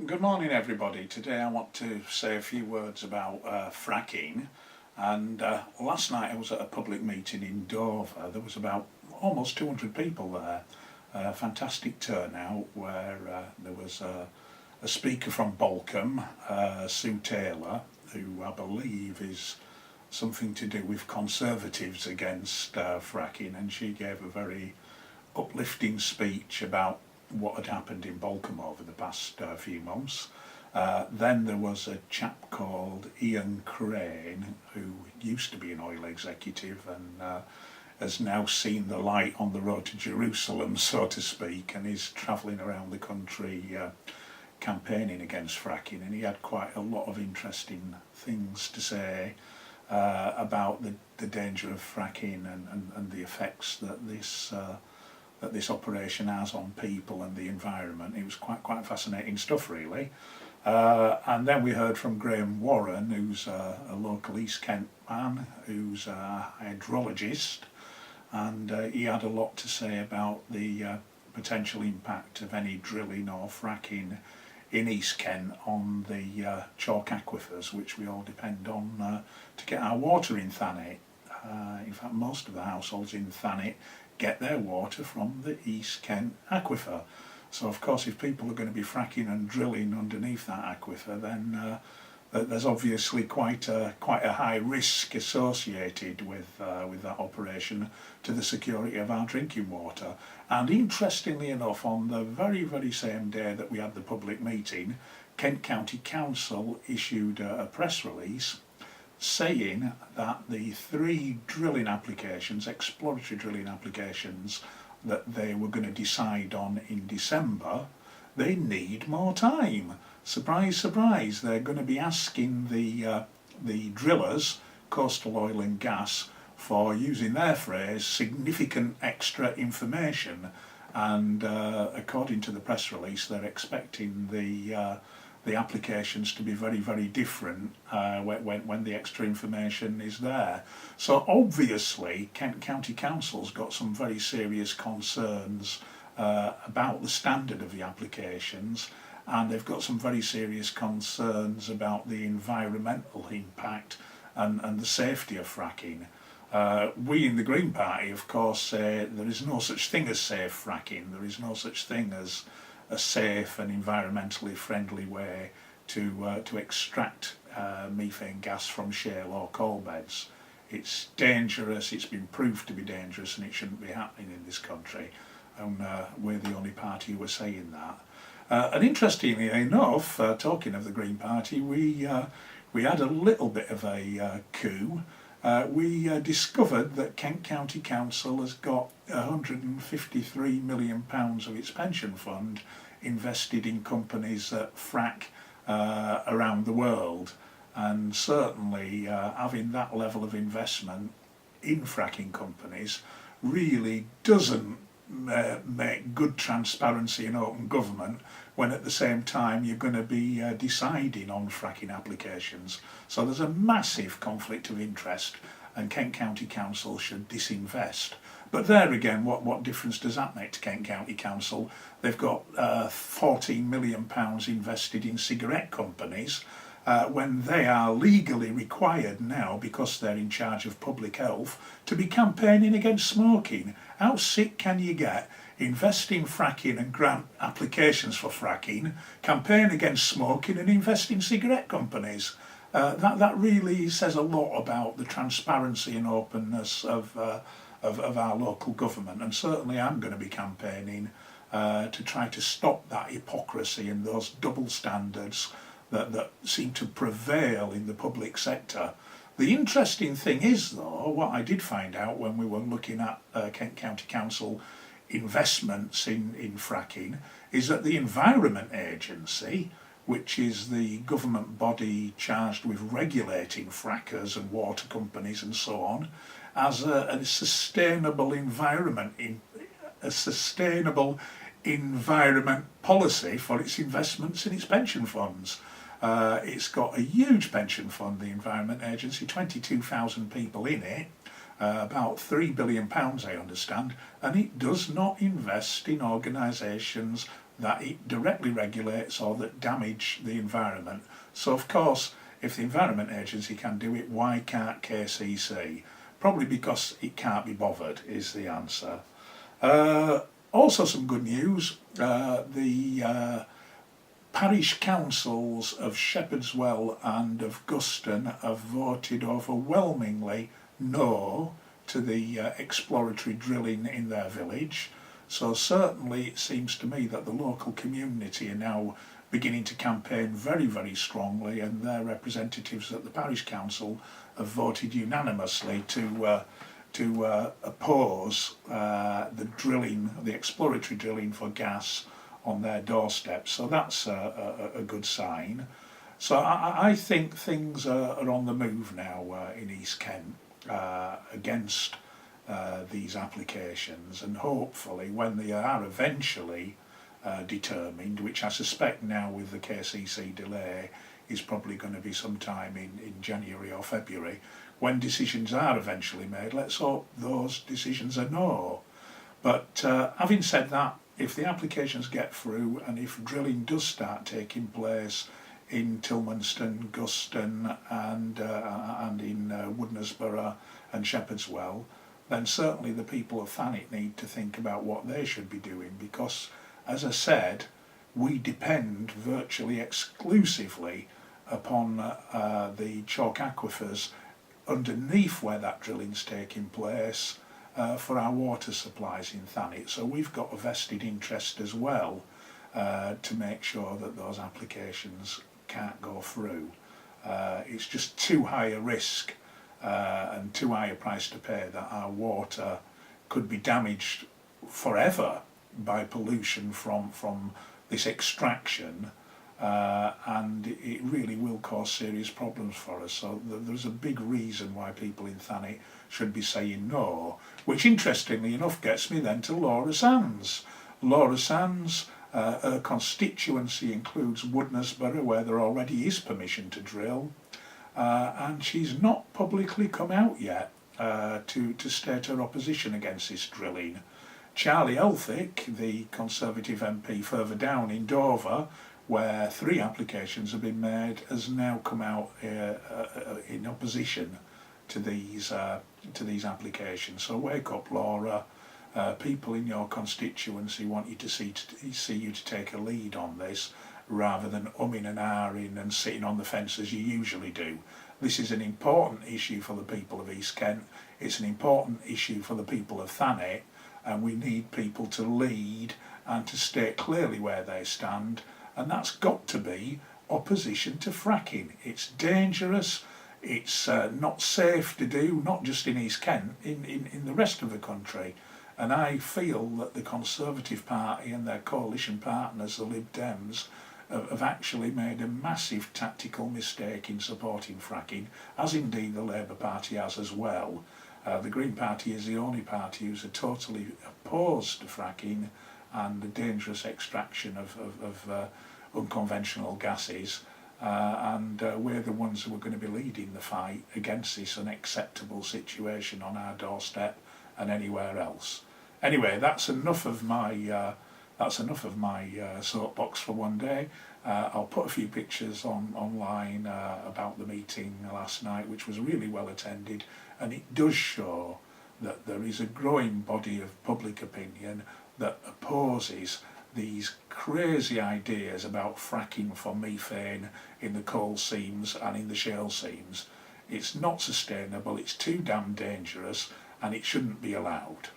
Good morning everybody. Today I want to say a few words about fracking, and last night I was at a public meeting in Dover. There was about almost 200 people there. Fantastic turnout where there was a speaker from Bolcombe, Sue Taylor, who I believe is something to do with Conservatives against fracking, and she gave a very uplifting speech about what had happened in Bolcombe over the past few months. Then there was a chap called Ian Crane, who used to be an oil executive and has now seen the light on the road to Jerusalem, so to speak, and is travelling around the country campaigning against fracking. And he had quite a lot of interesting things to say about the danger of fracking and the effects that this operation has on people and the environment. It was quite fascinating stuff, really. And then we heard from Graham Warren, who's a local East Kent man, who's a hydrologist, and he had a lot to say about the potential impact of any drilling or fracking in East Kent on the chalk aquifers, which we all depend on to get our water in Thanet. In fact, most of the households in Thanet get their water from the East Kent aquifer. So of course if people are going to be fracking and drilling underneath that aquifer, then there's obviously quite a high risk associated with that operation to the security of our drinking water. And interestingly enough, on the very same day that we had the public meeting, Kent County Council issued a press release saying that the three drilling applications, exploratory drilling applications, that they were going to decide on in December, they need more time. Surprise, surprise, they're going to be asking the drillers, Coastal Oil and Gas, for, using their phrase, significant extra information. And according to the press release, they're expecting the applications to be very different when the extra information is there. So obviously Kent County Council's got some very serious concerns about the standard of the applications, and they've got some very serious concerns about the environmental impact and the safety of fracking. We in the Green Party, of course, say there is no such thing as safe fracking. There is no such thing as a safe and environmentally friendly way to extract methane gas from shale or coal beds. It's dangerous, it's been proved to be dangerous, and it shouldn't be happening in this country, and we're the only party who are saying that. And interestingly enough, talking of the Green Party, we had a little bit of a coup. We discovered that Kent County Council has got £153 million of its pension fund invested in companies that frack around the world, and certainly having that level of investment in fracking companies really doesn't make good transparency and open government when at the same time you're going to be deciding on fracking applications. So there's a massive conflict of interest, and Kent County Council should disinvest. But there again, what difference does that make to Kent County Council? They've got £14 million invested in cigarette companies when they are legally required now, because they're in charge of public health, to be campaigning against smoking. How sick can you get? Invest in fracking and grant applications for fracking, campaign against smoking, and invest in cigarette companies. That really says a lot about the transparency and openness of our local government, and certainly I'm going to be campaigning to try to stop that hypocrisy and those double standards that seem to prevail in the public sector. The interesting thing is, though, what I did find out when we were looking at Kent County Council investments in fracking, is that the Environment Agency, which is the government body charged with regulating frackers and water companies and so on, has a sustainable environment policy for its investments in its pension funds. It's got a huge pension fund, the Environment Agency, 22,000 people in it, about £3 billion I understand, and it does not invest in organisations that it directly regulates or that damage the environment. So of course, if the Environment Agency can do it, why can't KCC? Probably because it can't be bothered is the answer. Also some good news, the parish councils of Shepherd's Well and of Guston have voted overwhelmingly no to the exploratory drilling in their village. So certainly it seems to me that the local community are now beginning to campaign very, very strongly, and their representatives at the parish council have voted unanimously to oppose the drilling, the exploratory drilling for gas on their doorstep. So that's a good sign. So I think things are on the move now in East Kent against these applications, and hopefully when they are eventually determined, which I suspect now with the KCC delay is probably going to be sometime in January or February, when decisions are eventually made, let's hope those decisions are no. But having said that, if the applications get through and if drilling does start taking place in Tilmanston, Guston and in Woodnesborough and Shepherd's Well, then certainly the people of Thanet need to think about what they should be doing, because, as I said, we depend virtually exclusively upon the chalk aquifers underneath where that drilling's taking place for our water supplies in Thanet. So we've got a vested interest as well to make sure that those applications can't go through. It's just too high a risk and too high a price to pay that our water could be damaged forever by pollution from this extraction, and it really will cause serious problems for us. So there's a big reason why people in Thanet should be saying no, which interestingly enough gets me then to Laura Sands. Laura Sands, her constituency includes Woodnesborough, where there already is permission to drill, and she's not publicly come out yet to state her opposition against this drilling. Charlie Elphick, the Conservative MP further down in Dover, where 3 applications have been made, has now come out in opposition to these applications. So wake up, Laura. People in your constituency want you to see you to take a lead on this, rather than umming and ahhing and sitting on the fence as you usually do. This is an important issue for the people of East Kent. It's an important issue for the people of Thanet, and we need people to lead and to state clearly where they stand, and that's got to be opposition to fracking. It's dangerous, it's not safe to do, not just in East Kent, in the rest of the country. And I feel that the Conservative Party and their coalition partners, the Lib Dems, have actually made a massive tactical mistake in supporting fracking, as indeed the Labour Party has as well. The Green Party is the only party who's totally opposed to fracking and the dangerous extraction of unconventional gases, and we're the ones who are going to be leading the fight against this unacceptable situation on our doorstep and anywhere else. Anyway, that's enough of my soapbox for one day. I'll put a few pictures online about the meeting last night, which was really well attended, and it does show that there is a growing body of public opinion that opposes these crazy ideas about fracking for methane in the coal seams and in the shale seams. It's not sustainable, it's too damn dangerous, and it shouldn't be allowed.